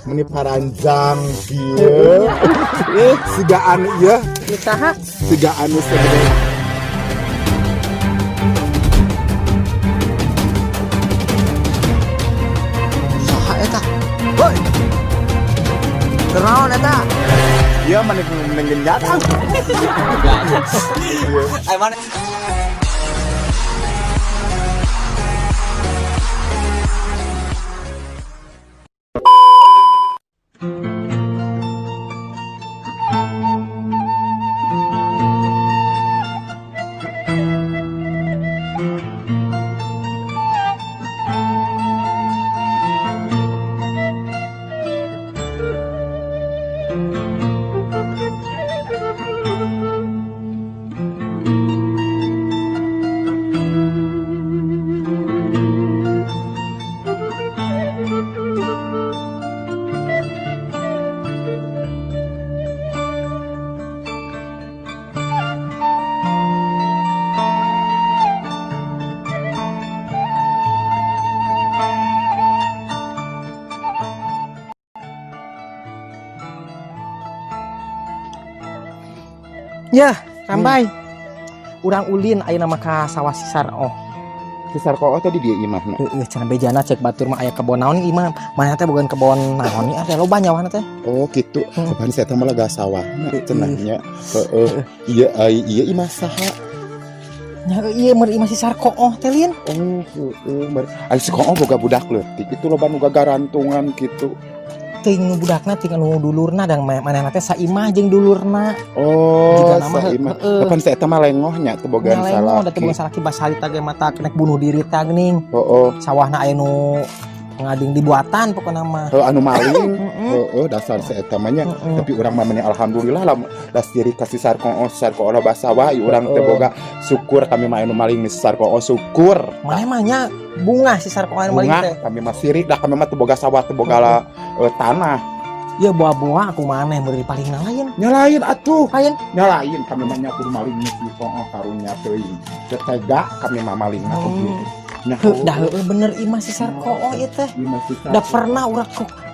meni paranjang kieu. Siga anu ieu. Saha? Siga anu segede. Saha eta? Woi. Kenaon eta? Ieu meni ngenyat. Ai mana? Ya, rambai. Urang ulin ayeuna mah ka sawah sisar oh. Sisar kok tadi dia imahna. Heeh, cenah bejana cek batur mah aya kebon naon imah. Mana teh bogan kebon naon nih ada loba nyawana teh. Oh gitu. Kapan saya teh malah gak sawah. Cenahnya. Heeh. Iya imah saha. Nya ieu meur imah sisar kooh teh lin. Oh, heeh. Ari si kooh boga budak leutik. Itu loba nu garantungan gitu. Ting budakna ting anu dulurna dang manehna teh saimah jeung dulurna. Oh, saimah. Kapan saya teh mah lengohnya teu bogaan salah. Lengoh da teu bogaan salaki basalita ge mata kenek bunuh diri teh geuning. Heeh. Sawahna aya nu ngading dibuatan pokona mah. Anu maling. Heeh, dasar saya teh mah nya. Tapi urang mah meni alhamdulillah lah diri ka sisar kooh lah basawah urang teh boga syukur kami mah anu maling ni sisar kooh syukur. Maneh mah nya bunga sisar kooh anu maling teh. Kami mah sirik dah kami mah teu boga sawah teu boga tanah. Ya buah-buah aku maneh beri paling lain. Nyalain atuh. Lain. Nyalain kami mah nya kudu maling si kooh karunya teuing. Tetega kami mah malingna kitu. Dah bener imah sisar kooh ieu teh. Da pernah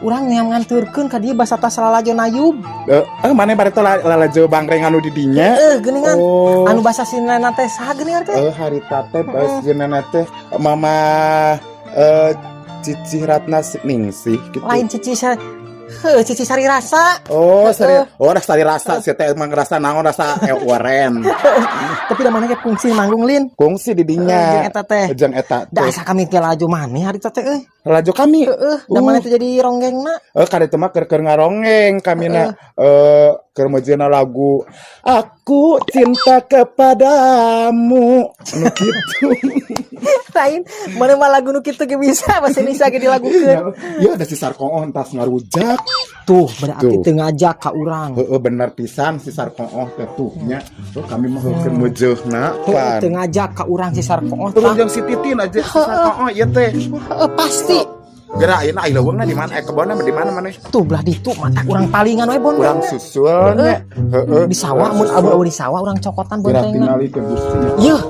urang yang nganturkeun ka dieu basa tas lalajo nayub. Maneh bari teh lalajo bangreng anu di dinya. Geuningan. Anu basa sinena teh saha geuningan teh? Harita teh sinena teh mama Cici Ratna Ningsih gitu. Lain Cici Cici Sari Rasa. Oh, Sari Rasa sia teh emang rasa naon rasa eueuren. Tapi da maneh ge kungsi manggung lin. Kungsi di dinya. Jeung eta. Da asa kami teh laju maneh harita teh euy. Laju kami. Da maneh teh jadi ronggengna. Kada teh mah keur ngaronggeng kamina keur majeuna lagu Aku Cinta Kepadamu. Nu kitu. Lain, mana mah lagu nu kitu ge bisa bahasa Indonesia ge dilagukeun. Iya ada sisar kooh entas ngarujak. Tuh, berarti teu ngajak ka urang. Heeh bener pisan sisar kooh teh tuh nya. Kami mah keur meujeuna pan. Teu ngajak ka urang sisar kooh. Turun jeung si Titin aja sisar kooh ieu teh. Pasti. Geura ayeuna aya leuweungna di mana? Kebonna di mana maneh? Tuh belah ditu mata urang palingan we bon. Urang susul nya. Heeh. Di sawah mun abu di sawah urang cokotan bontengna. Tingali ke Gusti. Yeuh.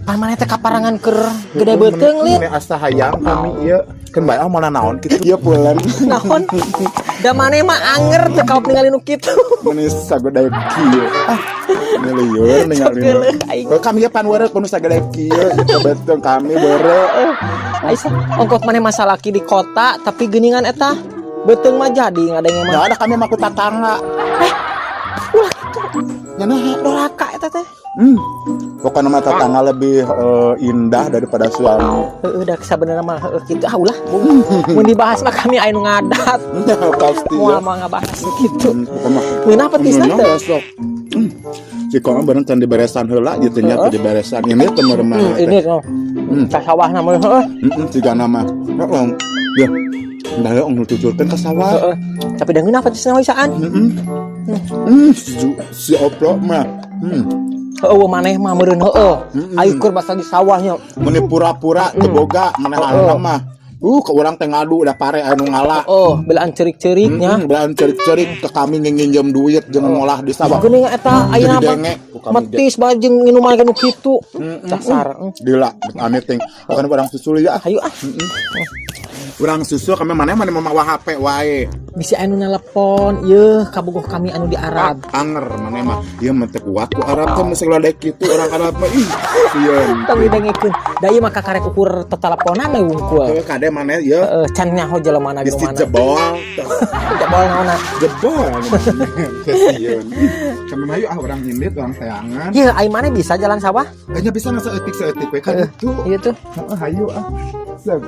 Pan maneh teh kaparangan keur gede beuteung lin. Asa hayang kami ieu. Keun bae moal naon kitu ieu pulen. Naon? Da maneh mah anger teu kaop ningali nu kitu. Mun sagede kieu. Milieur ningali. Kami pan weureuh kun sagede kieu itu betul kami weureuh. Aisyah, ongkot maneh masa laki di kota tapi geuningan eta beuteung mah jadi ngadenge mah. Ada kami mah ku tatangga. Ulah kitu. Nya naha doraka eta teh. Pokoknya mah tetangga lebih indah daripada suami. Udah sebenarnya mah gitu. Ulah mun dibahas mah kami aya nu ngadat. Pasti. Moal mah ngabahas kitu. Ngeunah petisna teh. Si kono bener can diberesan heula gitu nya teh diberesan. Ini teh mah. Ini ka sawahna mah heuh. Tiga nama. Ya. Ndah ong nututurkeun ka sawah. Tapi da ngeunah petisna wisaan. Si oprok mah. Eueuh maneh mah meureun heueuh. Ayo keur basa di sawahnya. Mun pura-pura teu boga manehna mah. Ke urang teh ngadu da pare anu ngala. Belaan cerik-ceriknya. Belaan cerik-cerik ke kami nginjem duit jeung ngolah di sawah. Geuning eta ayeuna mah metis bae jeung minuman anu kitu. Dasar. Gila, ane ting. Bukan urang susul ya. Hayu ah. Urang susul kami maneh mah HP wae. bisa anu nelpon yeuh kabogoh kami anu di Arab. Anger mana mah ieu mah teu kuat ku Arab teh mesti ladek kitu orang Arab mah ih sieun. Tong didengekeun. Da ieu mah kakarek ukur teteleponan we wungkul. Teu kade mana ieu Can nyaho jeleumana di bisi mana. jebol. Jebol naonna. Jebol. Sieun. Kami mah yuk orang indit orang sayangan. Ieu ai maneh bisa jalan sawah? Hanya bisa nasa etik we kan itu. Ieu tuh. Heeh hayu ah. Seg.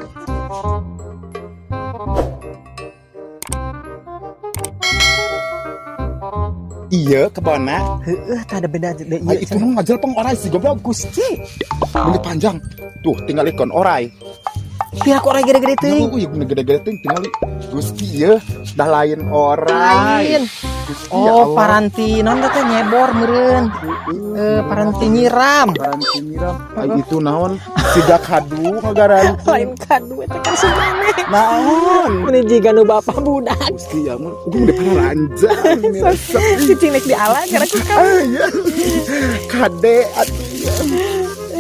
Iya kebona. Heeh, tah ada beda deui Ay, itu mah ngajal pang orai si goblok Gusti. Ini panjang. Tuh tinggal ikon orai. Pira kok gede-gede teuing. Iya bener gede-gede teuing tinggal Gusti ya. Dah lain orai. Lain. Gusti, ya Oh, Allah. paranti non teh nyebor meureun. Paranti nyiram. Paranti nyiram. Ay, itu naon? Siga kadu ngagaran. Lain kadu eta kasih maneh. Naon? Ini jiga nu bapak budak. Gusti ya mun udah panranjang ini resep. Cicing nek diala gara ku ka. Aya. Kade atuh ya.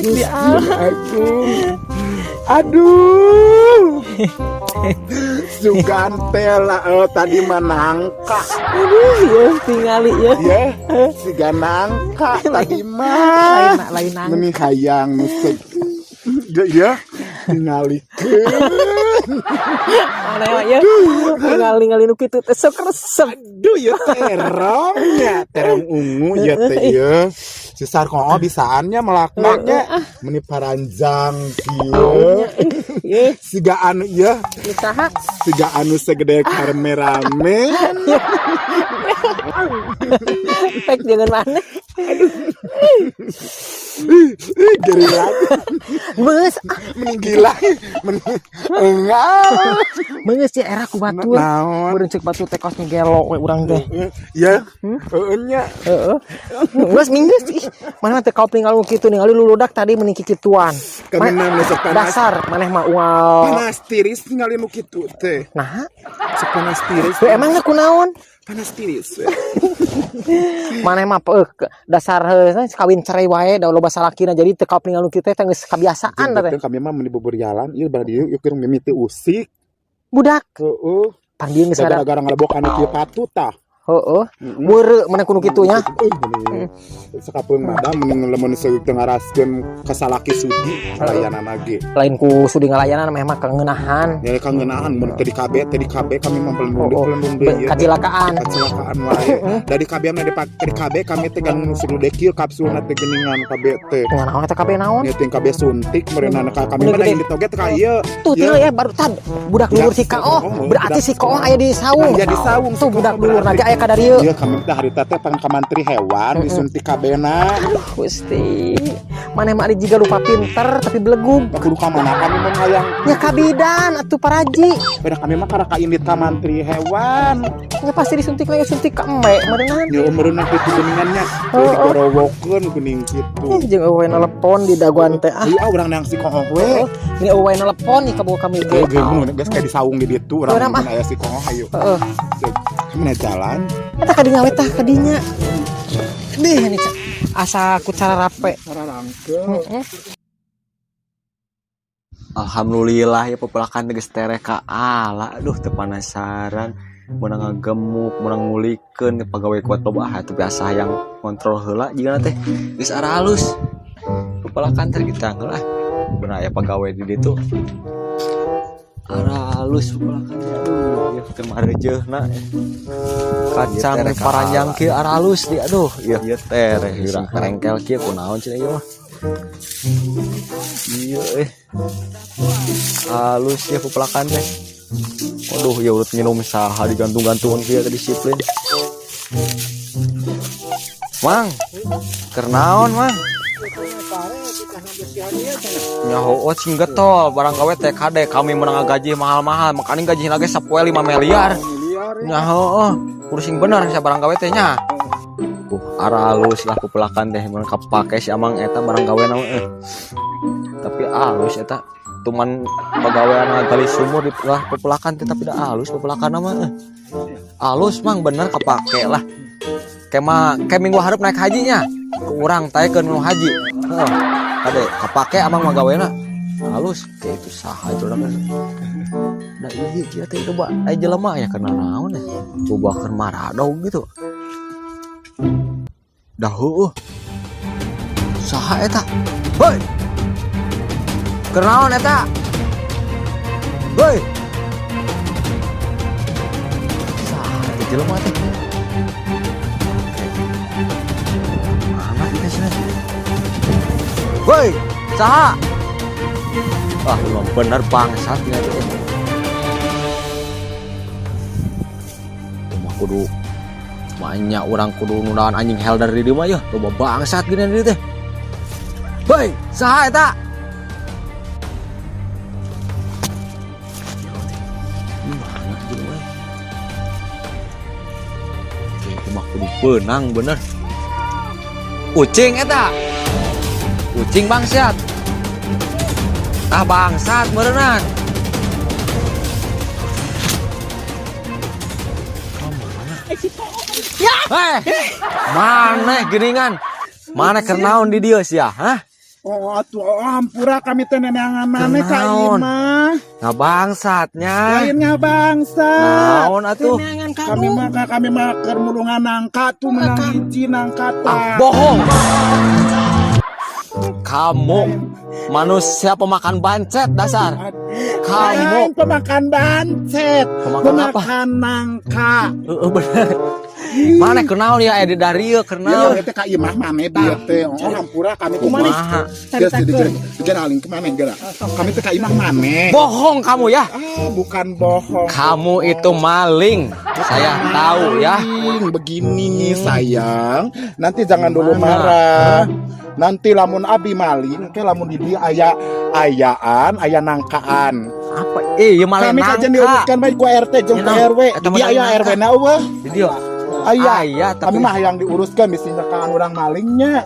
Gusti Agung. Aduh. Sugantela tadi menangka. Aduh, ya tingali ya. Ya, si ganangka tadi mah. Lain nang. Meni hayang nusuk. Ya, tingalikeun. Mana ya? Ningali-ningali nu kitu teh sok resep. Aduh ya terongnya, terong ungu ya teh ya. Si Sarko bisaannya melaknanya meni paranjang kieu. Siga anu ya, Saha? siga anu segede karmerame. Pek jangan mana. Geri lagi. Beus, Menggila. Enggak. beus ya era ku batur. Naon? Beureun ceuk batur teh kos ngegelo we urang teh. Ya, nya. Heeh. Geus minggeus ih. Mana teh kau tinggal kitu ningali luludak tadi meuni kikituan. Kami nang sok panas. Dasar maneh mah ual. Panas tiris tinggalin nu kitu teh. Nah, Sok panas tiris. emangnya kunaon? Panas tiris. Maneh mah dasar kawin cerai wae da loba salakina jadi teu kau tinggal kitu teh geus kabiasaan da teh. Kami mah meni beberialan, ieu bari dieu yeukeun mimiti usik. Budak. Heeh. Panggieun geus ada. Gara-gara ngalebokan kieu patut tah. Heeh. Beureu maneh kudu kitu nya. Sakapeung mada mun lamun teu ngaraskeun kasalaki sudi layanan ge. Lain ku sudi ngalayanan mah mah kangeunahan. Ya kangeunaan mun teu di KB kami mah pelendung deui ieu. Kecelakaan. Kecelakaan wae. Dari KB mah di KB kami teh kan suruh dekil kapsulna teh geuningan KB teh. Dengan naon teh kabeh naon? Ya teh KB suntik meureunan kami mah yang ditoget ka ieu. Tuh tinggal ya baru tad budak luhur si Kaoh. Berarti si Kaoh aya di saung. Ya di saung Tuh budak luhur naga aya ka dari ieu. Ieu kami teh harita teh pang ka mantri hewan disuntik kabena. Gusti. Maneh mah ari jiga lupa pinter tapi belegug. Kudu ka mana kami mun hayang. Ya kabidan atuh paraji. Beda kami mah karena ka indit ka mantri hewan. Ya pasti disuntik lagi suntik ka embe meureunana. Ya umurna kitu geuningannya. Digorowokeun geuning kitu. Jeung eueuh nelepon di daguan teh ah. Ieu urang nang si koho we. Ini eueuh nelepon ieu kaboga kami ge. Ge mun geus kayak di saung di ditu urang mun aya si koho hayu. Heeh. Kami jalan. Eta kadinya we tah kadinya. Deh ini asa ku cara rape. Sararangkeun. Alhamdulillah ya pepelakan geus tereh ka ala. Aduh teu panasaran. Menang ngagemuk, menang ngulikeun pagawe kuat loba atuh biasa yang kontrol heula jigana teh geus ara halus. Pepelakan teh kita heula. Bener aya pagawe di ditu. Ara halus pepelakan. Aduh, ieu teh marejeuna. Kacang paranjang kieu ara halus di aduh, ieu tereh urang perengkel kieu kunaon cenah ieu mah. Iya halus ya pepelakan teh. Waduh ya urut minum saha digantung-gantungan kieu teh disiplin. Mang, keur naon, Mang? Nyaho cing getol barang gawe teh kade kami menang gaji mahal-mahal makanya gaji lagi sapoe 5 miliar. Nyaho kurusing bener sia barang gawe teh nya. Ara halus lah pepelakan teh mun kapake si amang eta barang gawe naon tapi halus eta cuman pagawean gali sumur di lah pepelakan teh tapi da halus pepelakan mah halus mang bener kapake lah kayak minggu hareup naik hajinya urang taekeun nu haji heeh kade kapake amang mah gawena halus kayak itu saha itu Da iya kia teh coba aya jelema ya kana naon ya. Coba keur maradaw gitu. Dah heueuh. Saha eta? Hoi. Keur naon eta? Hoi. Saha eta jelema teh? Mana kita sih? Hoi, saha? Wah, memang bener bangsat ya teh. Cuma kudu banyak orang kudu nunaan anjing hel dari dia mah ya. Coba bangsat gini dia teh. Hei, saha eta? Mana gitu we? Cuma kudu benang bener. Ucing eta. Ucing bangsat. Tah bangsat meureunnan. Mana geuningan? Mana keur naon di dieu sia, hah? Oh atuh hampura kami teh neneangan maneh ka ieu mah. Ngabangsatnya. Lain ngabangsat. Naon atuh? Kami mah keur mulungan nangka tuh menang hiji nangka tah. Bohong. Kamu manusia pemakan bancet dasar. Kamu pemakan bancet. Pemakan apa? Pemakan nangka. Bener. Mana kenal ya edi dari kenal. Ieu teh ka ieu mah maneh dia teh. Oh hampura kami kumaha. Geus digenaling ke maneh geura. Kami teh ka ieu mah maneh. Bohong kamu ya. Bukan bohong. Kamu itu maling. Saya tahu ya. Begini nih sayang. Nanti jangan dulu marah. Nanti lamun abi maling, ke lamun di dia ayaan, aya nangkaan. Apa? Ieu maling kami nangka. kajen diuruskan bae ku RT jeung ku RW. Di aya RW na eueuh. Di dieu. Aya, kami mah yang diuruskan bisi nyakaan urang malingnya.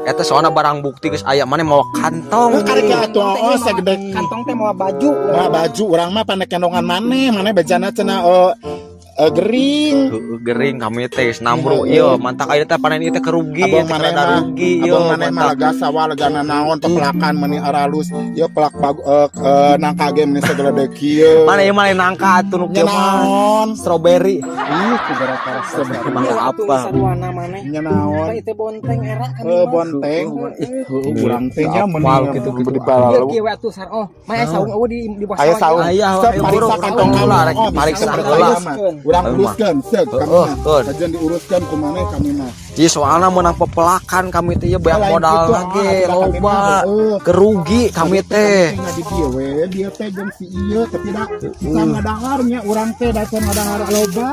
Eta soalna barang bukti geus aya maneh mau kantong. Karek atuh sagede Kantong teh mau baju. baju urang mah pandek kendongan maneh bejana cenah gering. Gering kami teh geus nambru ieu mantak aya teh panen ieu teh kerugi Abang maneh mah rugi ieu. Abang maneh mah lega sawah legana naon pepelakan meuni aralus. Ieu pelak nangka ge meuni sagede kieu. Mana ieu mah nangka atuh nu kieu mah. Strawberry. Ih kubara karasa Apa? Sarwana maneh. nya naon. Itu bonteng era kami. Bonteng. Urang teh nya meuni gitu di palalu. Kieu we atuh sar. Oh, mah saung eueuh di bawah Aya saung. Aya, Pariksa kantong kamu. rek pariksa heula. Urang uruskeun seug kami Oh, mah. Kajian diuruskan ku maneh kami mah. Ji soalna menang pepelakan kami teh ya banyak modal lagi loba mah, kerugi kami teh. Di dieu we dia teh jeung si ieu teh tidak ngadangarnya urang teh datang ngadangар loba.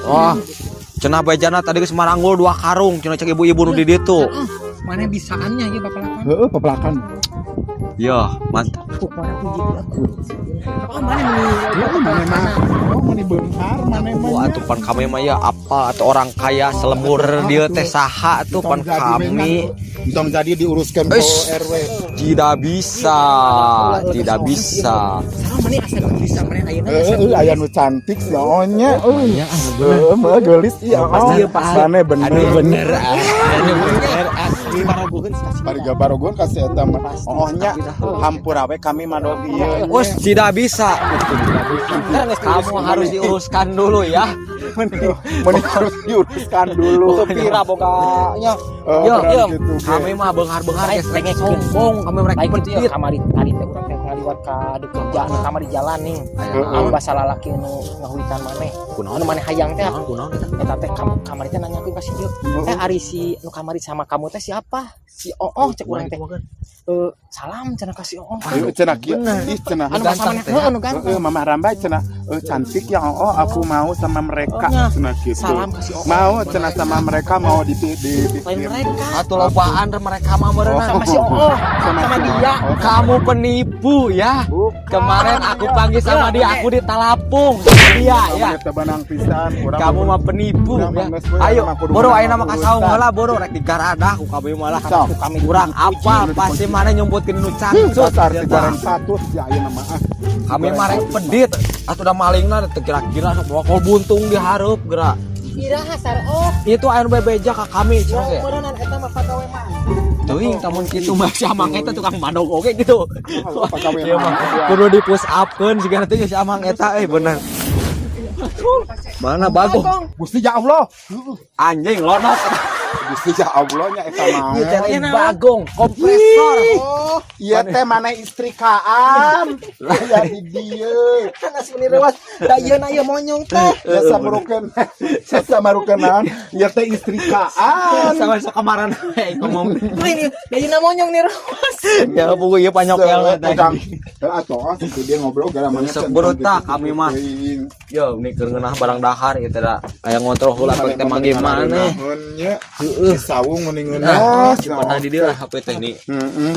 Oh cenah bejana tadi geus maranggul 2 karung cenah cek ibu-ibu nu di ditu. Mana bisaannya ya Bapak Lapan? Heeh pepelakan. Ya mantap. Mana puji aku. Oh mana Mani beunghar maneh mah. Wah atuh pan kami mah ya apa atau orang kaya selebur dia teh saha tuh pan kami. Tong jadi diuruskan ke RW. Tidak bisa. Sarang mana asal bisa mana ayeuna. Aya nu cantik soalnya. Ya Mah geulis ieu maneh bener. bener. Bariga barogon kasih eta mah. Ohnya hampura we kami mah ieu. Us tidak bisa. Kamu harus diuruskan dulu ya. Mending harus diuruskan dulu. Pira boganya. Yo, kami mah beunghar-beunghar geus rek sombong, kami mereka Baik itu ya petit. kamari tadi teh urang teh ngaliwat ka di kerjaan kamari jalan nih. Anu basa lalaki nu ngahuitan maneh. Kunaon maneh hayang teh. Kunaon eta? Eta teh kamari teh nanyakeun ka si ieu. Ari si nu kamari sama kamu teh siapa? Si Oh cek urang teh. Salam cenah ka si Oh. Ayo cenah kieu. Ih cenah Anu basa maneh anu ganteng. Mama Ramba cenah cantik ya aku mau sama mereka cenah gitu. Salam ka si Oh. Mau cenah sama mereka mau di Lain mereka. Atuh lobaan mereka mah meureunna. Sama si Oh. Sama dia. Kamu penipu ya. Kemarin aku panggil sama dia, aku ditelapung sama dia ya. Banang pisan urang. Kamu mah penipu ya. Ayo, boro ayeuna mah kasaung heula boro rek digaradah ku kabeh malah. Kami Kurang apa pasti mana nyumputkeun nu cangcut. Dasar si barang satu si ayeuna mah. Kami mah rek pedit. Atuh da malingna teu kira-kira sok buntung di hareup geura. Ira hasar Oh. Itu aya nu bebeja ka kami cenah ge. Meureunnan eta mah pagawe mah. Teuing kamun kitu mah si Amang eta tukang madog oge gitu. Pagawe Ieu mah kudu di push upkeun sigana teh si Amang eta bener. Mana bagong? Gusti ya Allah. Anjing lonot. Gusti ya Allah nya eta mah. Ieu teh bagong kompresor. Oh, iya teh mana istri Kaan. Lah ya di dieu. Kana sebenarnya rewas da ieu na ieu monyong teh. Ya samarukeun. Samarukeun. Iya teh istri Kaan. Sama sakamaran ngomong. Ini da ieu na monyong nih rewas. Ya buku ieu panyokel teh. Atuh dia ngobrol gara mana Sok berutak kami mah. Yo ini keur ngeunah barang dahar ieu teh da aya ngontrol heula pake teh mangge maneh. Si sawung mending ngeunah. Pernah di dieu HP teh ni.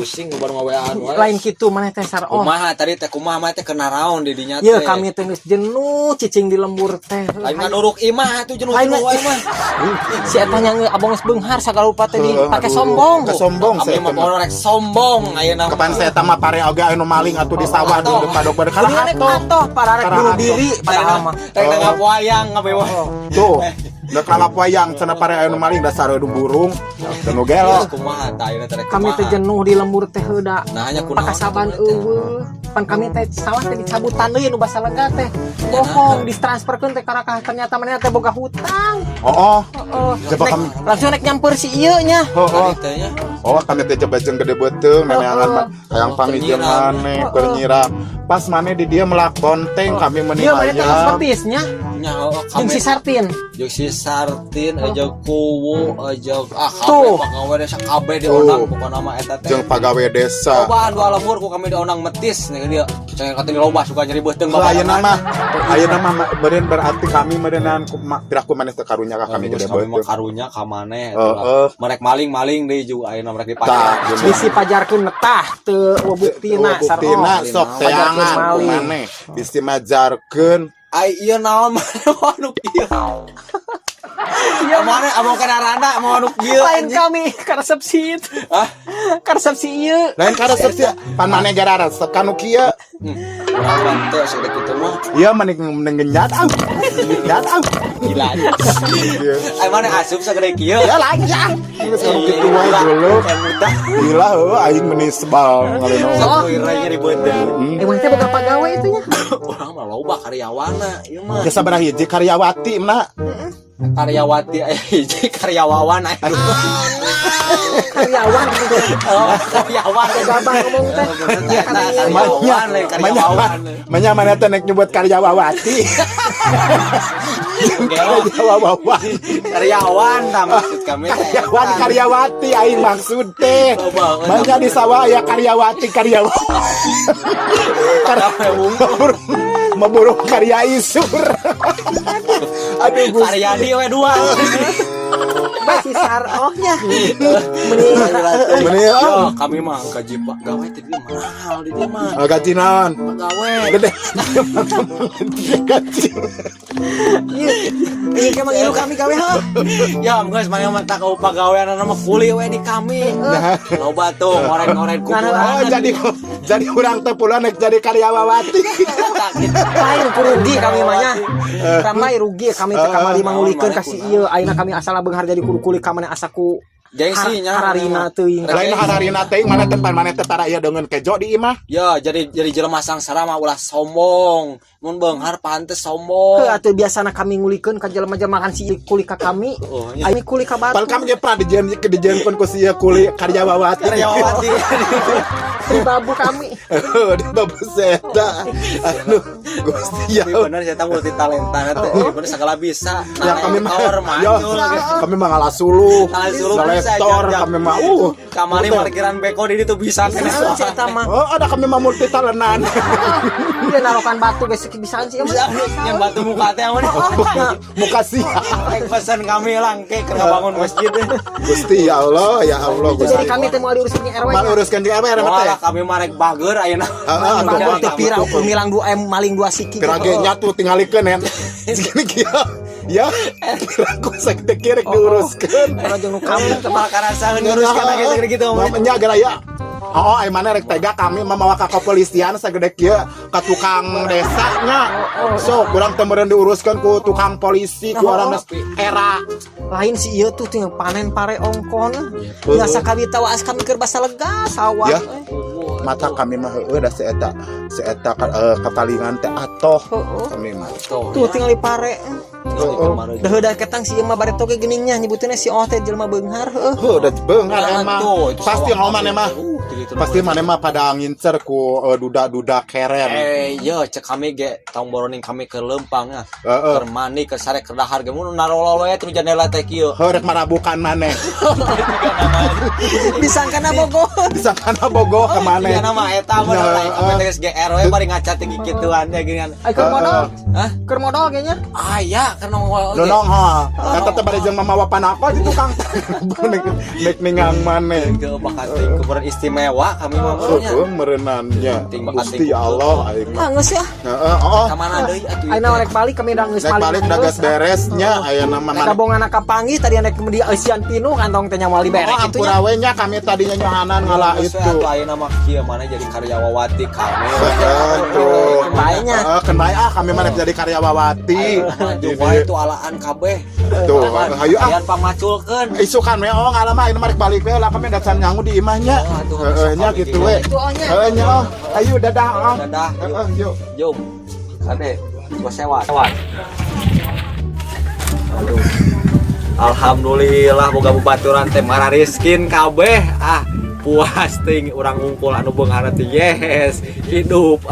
Pusing baru ngaweaan wae. Lain kitu maneh teh sar oh. Kumaha tadi teh kumaha mah teh kena raon di dinya teh. Ieu kami teh geus jenuh cicing di lembur teh. Lain mah nuruk imah tuh jenuh Lain wae mah. Si eta nya abang geus beunghar sagala rupa teh dipake sombong. Sombong Kami saya mah poho rek sombong ayeuna. kapan saya tama pare oge anu maling atuh di sawah di depan pada Kudu kana nek atoh para rek bunuh diri padahal mah. Rek ngawayang ngabewa. tuh da kalap wayang cenah pare anu maling dasar anu burung teu gelo Kumaha tah ayeuna teh Kami teh jenuh di lembur teh heuda. Nah hanya kunaon. Pakasaban eueuh. Pan kami teh sawah teh dicabutan deui nu basa lega teh. Bohong ditransferkeun teh karena ternyata manehna teh boga hutang. oh Heeh. Coba kami- Langsung nek nyamper si ieu nya. oh Teh nya. oh kami teh coba jeung gede beuteung neneangan hayang pamijeun maneh keur nyiram pas maneh di dia melak bonteng kami meuni Ieu maneh teh ayam bisnya. Nya Jeung si Sartin. jeung si Sartin aja kuwu aja Tuh. kabeh pagawe desa kabeh dionang pokona nama eta teh. jeung pagawe desa Loba dua lembur ku kami dionang metis nih dia. Cenah katanya loba suka nyeri beuteung ayeuna mah beureun berarti kami meureunaan piraku maneh teu karunya ka kami gede kami mah beuteung karunya ka maneh. Heeh. Merek maling-maling deui juga ayeuna merek Tah, dipakai. Bisi pajarkeun netah teu buktina sar. buktina sok Pajarkeun teangan maling. maneh bisi majarkeun Ai ieu naon mah anu kieu. Ieu mane abang kenarana mau anu kieu. Lain kami karesepsi itu. Hah? Karesepsi ieu. lain ka resep sia pan maneh gara resep kanu kieu Urang bantu sudah kitu mah. ieu mending ngenyat Gila. Ai mane asup sagede kieu. ya lanjang geus kanu kitu wae dulu Mudah. gila heuh aing meuni sebal ngalina Sok iranya nyeri beuteung. Emang teh boga pagawe itu nya. Urang mah loba karyawana ieu mah. ya sabaraha hiji karyawati na Karyawati hiji karyawan aya. Karyawan Oh, karyawan Gabang ngomong teh. karyawan lain karyawan. manya mana teh nek nyebut karyawati Karyawan tah maksud kami teh. karyawati aing maksud teh Loba, manya di sawah ya karyawati memburung karya isur aduh Gus Karyadi we dua. Masih sar ohnya. Meni Yo, kami mah gaji Pak gawe teh dia mahal di dia mah. gaji naon Gawe. gede gaji Ini kan mangilu kami gawe ha. Ya, geus mangga mah tak pagawean nama kuli we di kami. Loba tuh ngorek-ngorek ku. oh jadi urang teh pula nek jadi karyawati Lain rugi kami mah nya. Ramai rugi kami teh kamari mangulikeun ka si ieu. Ayeuna kami asal beunghar jadi kulit ka maneh asaku Gengsinya hararina teuing. lain hararina teh mana tempat mana teh tara ieu dengan kejo di imah Ya, jadi jelema sangsara mah ulah sombong. Mun beunghar pantes sombong. Heuh atuh biasana kami ngulikeun ka jelema-jelema kan si kulit ka kami. Oh, nya. Ayeuna kulit ka batu. pal kami ge pra dijenkeun ku si kuli karyawati Karyawati. Babu kami. di babu seta aduh Gusti ya Tapi bener saya multi talenta teh. Bener segala bisa. ya kami mah Motor, ya manjul. kami mah ngalah suluh Ngalah suluh bisa, selektor jam-jam. kami mah Kamari parkiran beko di ditu bisa kena. Eta mah. oh ada kami mah multi talentan Dia narokan batu geus bisaan sih. Bisa yang batu muka teh amun. muka siap Rek pesan kami langke keur ngabangun masjid teh. Gusti ya Allah Jadi Gusti kami teh mau diuruskeun di RW. mal uruskan jeung RW mah teh Wah, kami mah rek bager ayeuna. Bagus teh pirang ukur milang 2 maling 2 siki. pirage nyatu tinggalikeun ya segini kieu ya pirangku sakit kirek diuruskeun Kalau jeung nu kamu Kepala karasa nguruskan lagi segede gitu. mamanya gara ya Oh, ai mana rek tega kami membawa ke kepolisian sagede kieu ka tukang desanya. So, kurang teu meureun diuruskeun ku tukang polisi ku orang era. Lain si ieu tuh tinggal panen pare ongkon. Biasa kami tawaas kami keur basa lega sawah. Ya. Mata kami mah heueuh da seeta katalingan teh atoh kami mah. Tuh tinggal di pare. Dah udah ketang si emak bare toge geningnya nyebutinnya si teh jelema beunghar Da beunghar emang. Pasti mana mah. Pasti mana mah pada ngincer ku duda-duda keren. Iya cek kami ge taung boroning kami ke Lempang ya. Keur mani ke sare keur dahar ge mun narololoe terus jendela teh kieu. Rek marabukan maneh. disangkana bogoh ke maneh. Iya nama eta mah lain kami teh GR we bari ngaca teh gituan teh geunan. keur modal Hah? keur modal kayaknya Aya kana ngomong Nonong ha. Eta teh bari jeung mamawa panako di tukang. Nek ningang maneh. ke bakat keberan istimewa kami mah Merenannya. Ting bakat Gusti Allah aing mah. geus ya Heeh. ka mana deui atuh ayeuna rek balik kami da geus Nek balik dagas beresnya aya nama mana. kabongan kapanggih tadi nek di Asian Pinu kantong teh nyamali beres Oh, kitu nya ampura we nya kami tadinya nyohanan ngalah itu. atuh ayeuna mah kieu mana jadi karyawati kami Tuh. Baiknya. Kenai kami mana jadi karyawati. Juga itu alaan kabeh. Tuh, hayu Kalian pamaculkeun. Isukan we ngalah mah ini marek balik we lah kami dacan nyangu di imahnya. Heeh nya gitu we. Heeh nya ayo dadah oh. Dadah. Heeh yuk. Jom. Kade, gua sewa. Aduh. Alhamdulillah boga bebaturan teh marariskin kabeh. Puas ting urang ngumpul anu beunghar teh yes. Hidup